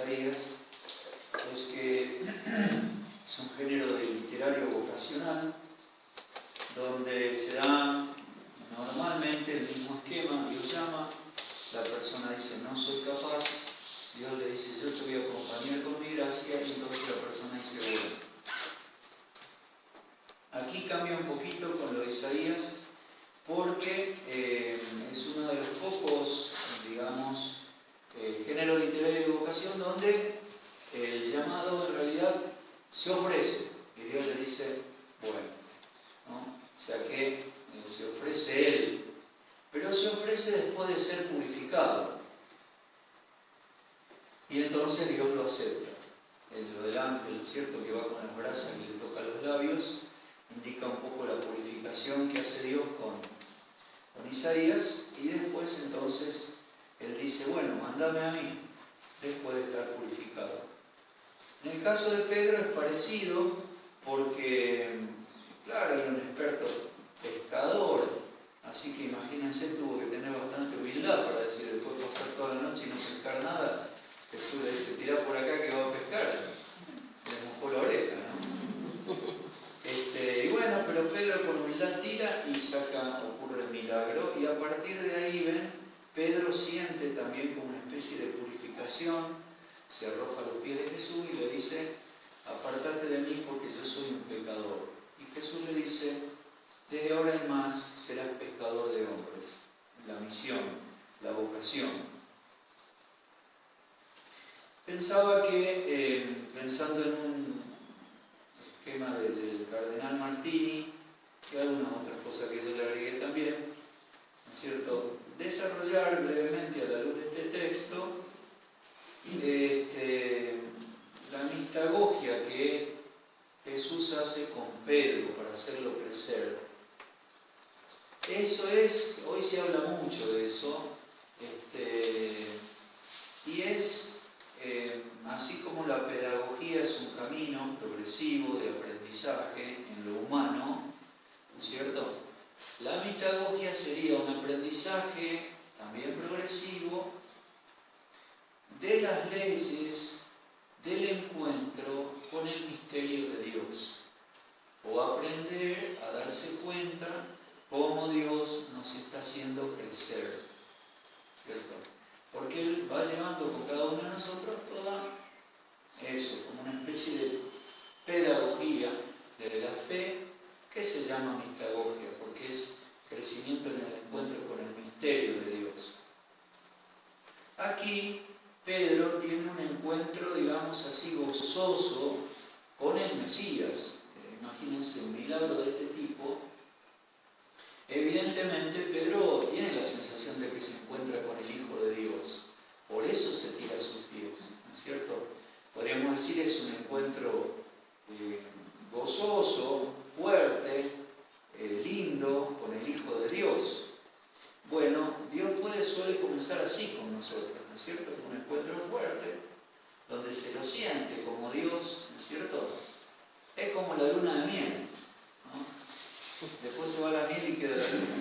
Isaías es que es un género de literario vocacional donde se da normalmente el mismo esquema. Dios llama, la persona dice no soy capaz, Dios le dice yo te voy a acompañar con mi gracia, y entonces la persona dice bueno. Aquí cambia un poquito con lo de Isaías porque es uno de los pocos, digamos, géneros literario de vocación donde el llamado en realidad se ofrece y Dios le dice bueno, ¿no? O sea que se ofrece Él, pero se ofrece después de ser purificado. Y entonces Dios lo acepta. Lo del ángel, ¿cierto?, que va con las brasas y le toca los labios, indica un poco la purificación que hace Dios con Isaías, y después entonces Él dice, bueno, mándame a mí, después de estar purificado. En el caso de Pedro es parecido, porque, claro, era un experto pescador, así que imagínense, tuvo que tener bastante humildad para decir, después de pasar toda la noche y no pescar nada, Jesús le dice, tirá por acá que va a pescar. Le mojó la oreja, ¿no? Y bueno, pero Pedro con humildad tira y ocurre el milagro, y a partir de ahí, ven, Pedro siente también como una especie de purificación, se arroja a los pies de Jesús y le dice, apártate de mí porque yo soy un pecador. Y Jesús le dice, desde ahora en más serás pescador de hombres. La misión, la vocación. Pensaba que, pensando en un esquema del cardenal Martini, y algunas otras cosas que yo le agregué también, ¿no es cierto?, desarrollar brevemente a la luz de este texto la mistagogia que Jesús hace con Pedro para hacerlo crecer. Eso es, hoy se habla mucho de eso, y es así como la pedagogía es un camino progresivo de aprendizaje en lo humano, ¿no es cierto? La mistagogia sería un aprendizaje también progresivo de las leyes del encuentro con el misterio de Dios, o aprender a darse cuenta cómo Dios nos está haciendo crecer, ¿cierto? Porque Él va llevando con cada uno de nosotros toda eso, como una especie de pedagogía de la fe que se llama mistagogia, porque es crecimiento en el encuentro con el misterio de Dios. Aquí Pedro tiene un encuentro, digamos así, gozoso con el Mesías. Imagínense un milagro de este tipo. Evidentemente Pedro tiene la sensación de que se encuentra con el Hijo de Dios. Por eso se tira a sus pies, ¿no es cierto? Podríamos decir es un encuentro gozoso, fuerte, lindo con el Hijo de Dios. Bueno, Dios suele comenzar así con nosotros, ¿no es cierto? Un encuentro fuerte, donde se lo siente como Dios, ¿no es cierto? Es como la luna de miel, ¿no? Después se va la miel y queda la luna.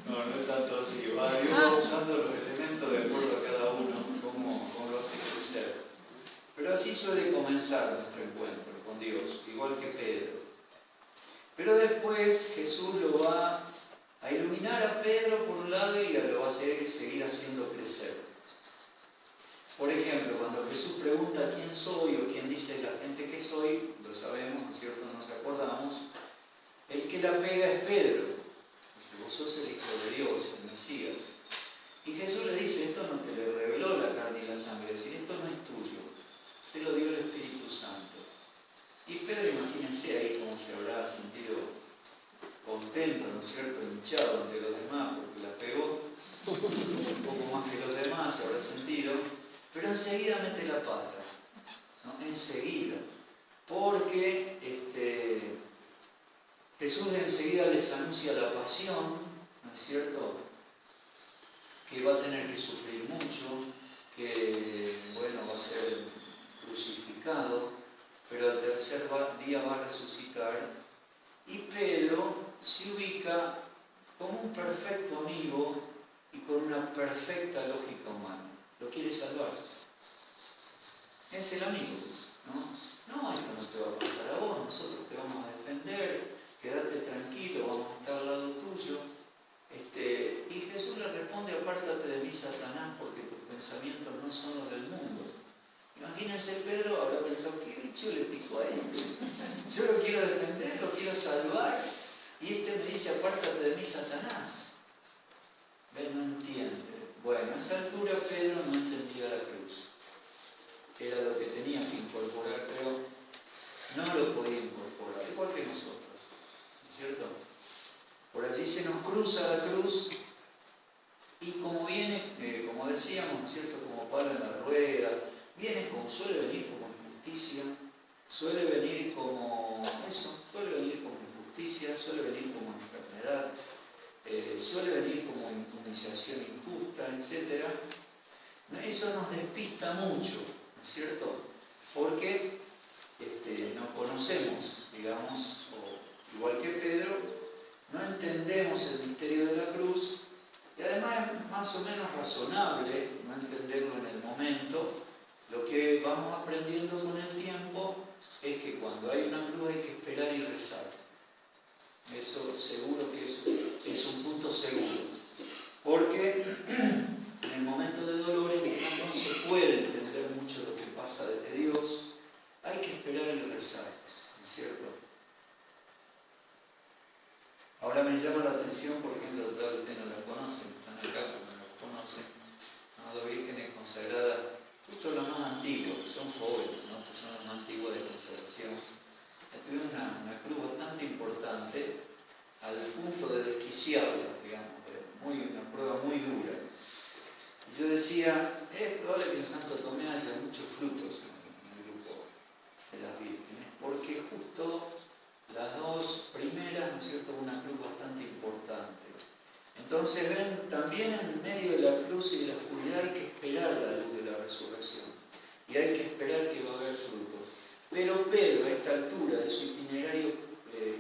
No es tanto así. Dios va usando los elementos de acuerdo a cada uno, cómo lo hace crecer. Pero así suele comenzar nuestro encuentro con Dios, igual que Pedro. Pero después Jesús lo va a iluminar a Pedro por un lado y lo va a seguir haciendo crecer. Por ejemplo, cuando Jesús pregunta quién soy o quién dice la gente que soy, lo sabemos, ¿no es cierto? Nos acordamos. El que la pega es Pedro. Dice, vos sos el Hijo de Dios, el Mesías. Y Jesús le dice, esto no te lo reveló la carne y la sangre, es decir, esto no es tuyo, te lo dio el Espíritu Santo. Y Pedro, imagínense ahí cómo se habrá sentido contento, ¿no es cierto?, hinchado ante los demás, porque la pegó un poco más que los demás, se habrá sentido, pero enseguida mete la pata, ¿no? Enseguida, porque Jesús enseguida les anuncia la pasión, ¿no es cierto?, que va a tener que sufrir mucho, que, bueno, va a ser crucificado, pero al tercer día va a resucitar, y Pedro se ubica como un perfecto amigo y con una perfecta lógica humana. Lo quiere salvar. Es el amigo, ¿no? No, esto no te va a pasar a vos, nosotros te vamos a defender, quédate tranquilo, vamos a estar al lado tuyo. Y Jesús le responde: apártate de mí, Satanás, porque tus pensamientos no son los del mundo. Imagínense, Pedro habrá pensado: ¿qué bicho le picó a este? Yo lo quiero defender, lo quiero salvar, y me dice: apártate de mí, Satanás. ¿Ven? No entiende. Bueno, a esa altura Pedro no entendía la cruz. Era lo que tenía que incorporar, pero no lo podía incorporar, igual que nosotros, ¿no es cierto? Por allí se nos cruza la cruz, y como viene, como decíamos, ¿no es cierto?, como palo en la rueda, viene como, suele venir como injusticia, suele venir como eso, suele venir como injusticia, suele venir como enfermedad, suele venir como humillación injusta, etc. Eso nos despista mucho, ¿no es cierto? Porque no conocemos, digamos, o igual que Pedro, no entendemos el misterio de la cruz, y además es más o menos razonable no entenderlo en el momento. Lo que vamos aprendiendo con el tiempo es que cuando hay una cruz hay que esperar y rezar. Eso seguro que es un punto seguro. Porque en el momento de dolor en que no se puede entender mucho lo que pasa desde Dios, hay que esperar y rezar, ¿no es cierto? Ahora me llama la atención, por ejemplo, todos ustedes no la conocen, están acá, no la conocen, son dos vírgenes consagradas, justo las más antiguas, son jóvenes, ¿no? Que son las más antiguas de consagración. Tuvieron una cruz bastante importante, al punto de desquiciarla, digamos, una prueba muy dura. Y yo decía: es probable que en Santo Tomé haya muchos frutos en el grupo de las vírgenes, porque justo las dos primeras, ¿no es cierto?, una cruz bastante importante. Entonces ven, también en medio de la cruz y de la oscuridad hay que esperar la luz de la resurrección. Y hay que esperar que va a haber frutos. Pero Pedro, a esta altura de su itinerario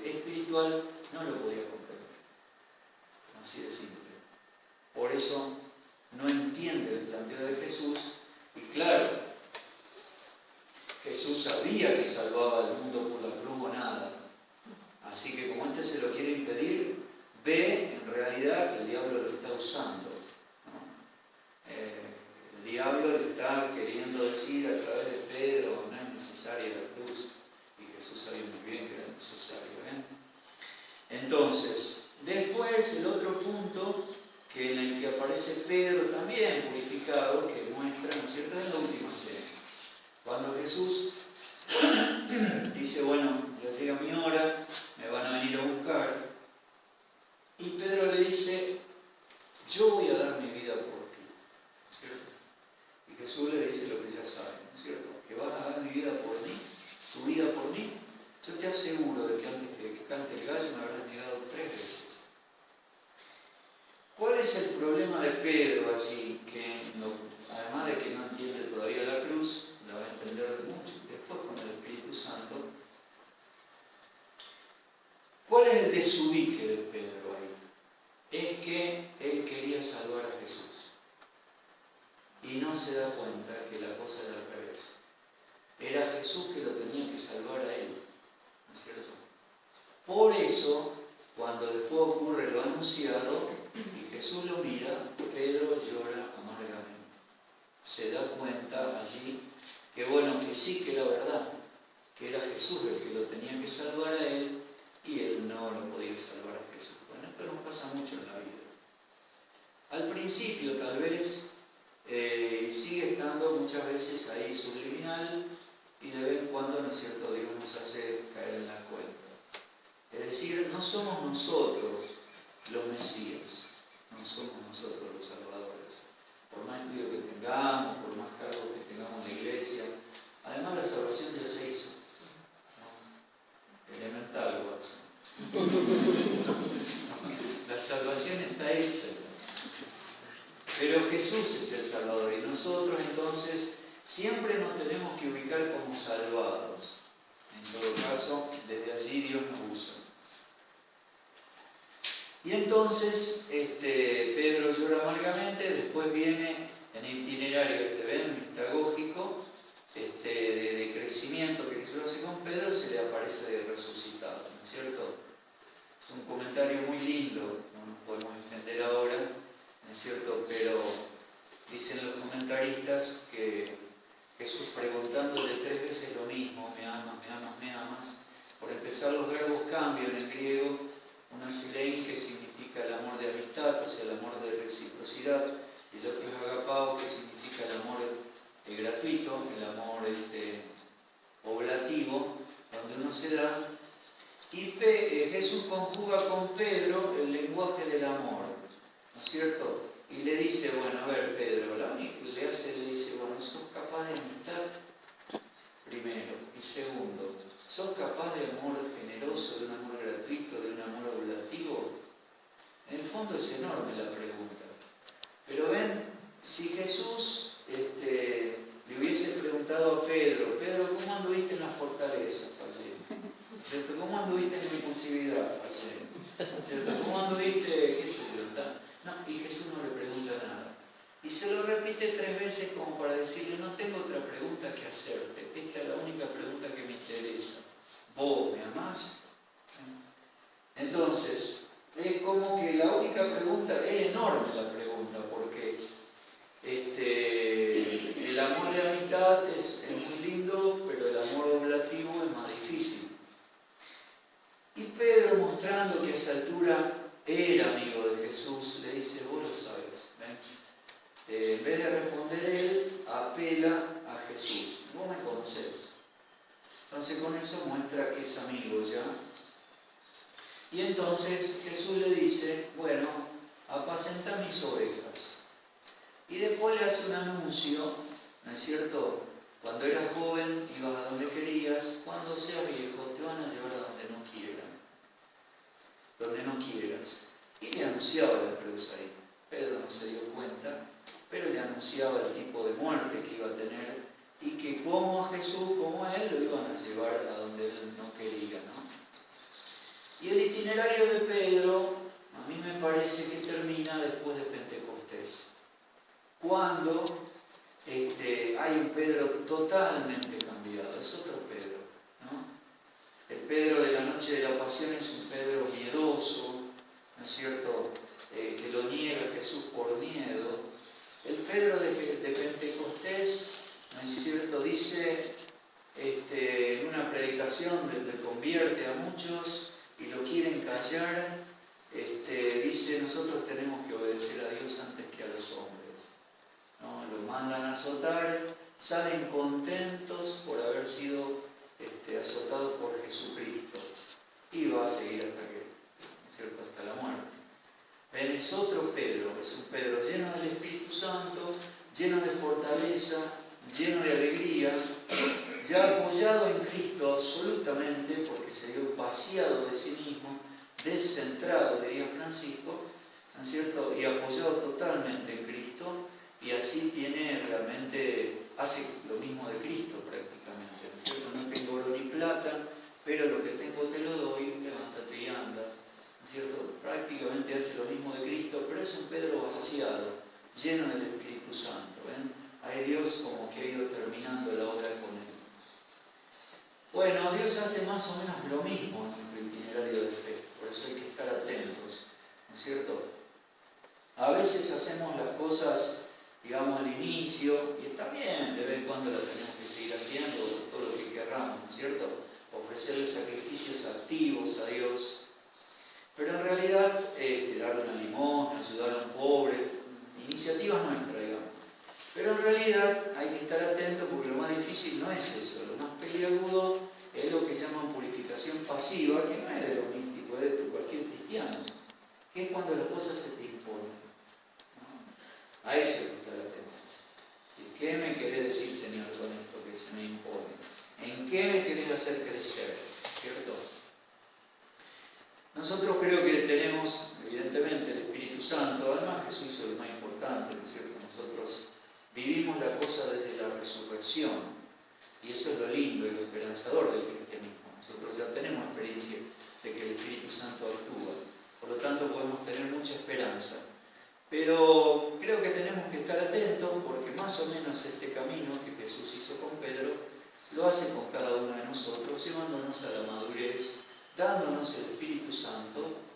espiritual, no lo podía comprender. Así de simple. Por eso no entiende el planteo de Jesús. Y claro, Jesús sabía que salvaba al mundo por la cruz o nada. Así que como este se lo quiere impedir, ve en realidad que el diablo lo está usando, ¿no? El diablo le está queriendo decir a través de Pedro: no es necesaria la cruz. Y Jesús sabía muy bien que era necesario, ¿eh? Entonces, después el otro punto en el que aparece Pedro también purificado, que muestra, ¿no es cierto?, en la última cena. Cuando Jesús dice: bueno, ya llega mi hora, me van a venir a buscar. Y Pedro le dice: yo voy a dar mi vida por ti, ¿no es cierto? Y Jesús le dice lo que ya saben, ¿no es cierto? Que vas a dar mi vida por mí, tu vida por mí. Yo te aseguro de que antes que cante el gallo me habrás negado 3 veces. ¿Cuál es el problema de Pedro allí? Que además de que no entiende todavía la cruz, la va a entender mucho después con el Espíritu Santo. ¿Cuál es el desubique de Pedro ahí? Es que él quería salvar a Jesús y no se da cuenta que la cosa era al revés. Era Jesús que lo tenía que salvar a él, ¿no es cierto? Por eso, cuando después ocurre lo anunciado y Jesús lo mira, Pedro llora amargamente. Se da cuenta allí que bueno, que sí que era verdad, que era Jesús el que lo tenía que salvar a él y él no lo podía salvar a Jesús. Bueno, esto nos pasa mucho en la vida. Al principio tal vez sigue estando muchas veces ahí subliminal y de vez en cuando, ¿no es cierto?, Dios nos hace caer en la cuenta. Es decir, no somos nosotros los Mesías, no somos nosotros los salvadores. Por más estudio que tengamos, por más cargos que tengamos en la iglesia, además la salvación ya se hizo, ¿no? Elemental, Watson. La salvación está hecha. Pero Jesús es el Salvador y nosotros entonces siempre nos tenemos que ubicar como salvados. En todo caso, desde allí Dios nos usa. Y entonces Pedro llora amargamente, después viene en itinerario mitagógico, de crecimiento que Jesús hace con Pedro, se le aparece de resucitado, ¿no es cierto? Es un comentario muy lindo, no nos podemos entender ahora, ¿no es cierto? Pero dicen los comentaristas que Jesús preguntándole 3 veces lo mismo, me amas, me amas, me amas. Por empezar, los verbos cambian en griego, una philein que significa el amor de amistad, o sea, el amor de reciprocidad, y el otro es agapao, que significa el amor gratuito, el amor oblativo, donde uno se da. Y Jesús conjuga con Pedro el lenguaje del amor, ¿no es cierto? Y le dice, bueno, a ver, Pedro, la única que le dice, bueno, ¿sos capaz de amistad? Primero. Y segundo, ¿sos capaz de amor generoso, de un amor gratuito, de un amor oblativo? En el fondo es enorme la pregunta. Pero ven, si Jesús le hubiese preguntado a Pedro, Pedro, ¿cómo anduviste en la fortaleza? ¿Cierto? ¿Cómo anduviste en la impulsividad? ¿Cierto? ¿Cómo anduviste, qué sé yo? No, y Jesús no le pregunta nada. Y se lo repite 3 veces como para decirle, no tengo otra pregunta que hacerte. Esta es la única pregunta que me interesa. ¿Vos me amás? Entonces, es como que la única pregunta, es enorme la pregunta, porque el amor de amistad es muy lindo, pero el amor oblativo es más difícil. Y Pedro, mostrando que a esa altura era amigo de Jesús, le dice, vos lo sabés. En vez de responder él, apela a Jesús. Vos me conocés. Entonces con eso muestra que es amigo ya. Y entonces Jesús le dice, bueno, apacenta mis ovejas. Y después le hace un anuncio, ¿no es cierto? Cuando eras joven ibas a donde querías, cuando seas viejo te van a llevar a donde no quieran. Donde no quieras. Y le anunciaba la cruz ahí. Pedro no se dio cuenta, pero le anunciaba el tipo de muerte que iba a tener y que como a Jesús, como a él, lo iban a llevar a donde él no quería, ¿no? Y el itinerario de Pedro, a mí me parece que termina después de Pentecostés. Cuando hay un Pedro totalmente cambiado, es otro Pedro, ¿no? El Pedro de la noche de la pasión es un Pedro miedoso, ¿no es cierto?, que lo niega a Jesús por miedo. El Pedro de Pentecostés, ¿no es cierto?, dice en una predicación le convierte a muchos y lo quieren callar, dice, nosotros tenemos que obedecer a Dios antes que a los hombres, ¿no? Lo mandan a azotar, salen contentos por haber sido azotados por Jesucristo y va a seguir hasta que, ¿no es cierto?, hasta la muerte. Pero es otro Pedro, es un Pedro lleno del Espíritu Santo, lleno de fortaleza, lleno de alegría, ya apoyado en Cristo absolutamente, porque se dio vaciado de sí mismo, descentrado, diría Francisco, ¿no es cierto?, y apoyado totalmente en Cristo, y así tiene realmente, hace lo mismo de Cristo prácticamente, ¿no es cierto? No tengo oro ni plata, pero lo que tengo te lo doy, levántate y anda, ¿no es cierto? Prácticamente hace lo mismo de Cristo, pero es un Pedro vaciado, lleno del Espíritu Santo, ¿ven? Hay Dios como que ha ido terminando la obra con él. Bueno, Dios hace más o menos lo mismo en nuestro itinerario de fe, por eso hay que estar atentos, ¿no es cierto? A veces hacemos las cosas, digamos, al inicio, y está bien, de vez en cuando las tenemos que seguir haciendo, todo lo que querramos, ¿no es cierto? Ofrecerle sacrificios activos a Dios, pero en realidad, darle una limosna, ayudar a un pobre, iniciativa nuestra, digamos. Pero en realidad hay que estar atento porque lo más difícil no es eso, lo más peliagudo es lo que llaman purificación pasiva, que no es de lo místico, es de cualquier cristiano, que es cuando las cosas se te imponen, ¿no? A eso hay que estar atento. ¿Qué me querés decir, Señor, con esto que se me impone? ¿En qué me querés hacer crecer? ¿Cierto? Nosotros creo que tenemos, evidentemente, el Espíritu Santo, además Jesús hizo lo más importante, ¿no es cierto? Nosotros vivimos la cosa desde la resurrección, y eso es lo lindo y lo esperanzador del cristianismo. Nosotros ya tenemos experiencia de que el Espíritu Santo actúa. Por lo tanto podemos tener mucha esperanza. Pero creo que tenemos que estar atentos porque más o menos este camino que Jesús hizo con Pedro lo hace con cada uno de nosotros, llevándonos a la madurez, dándonos el Espíritu Santo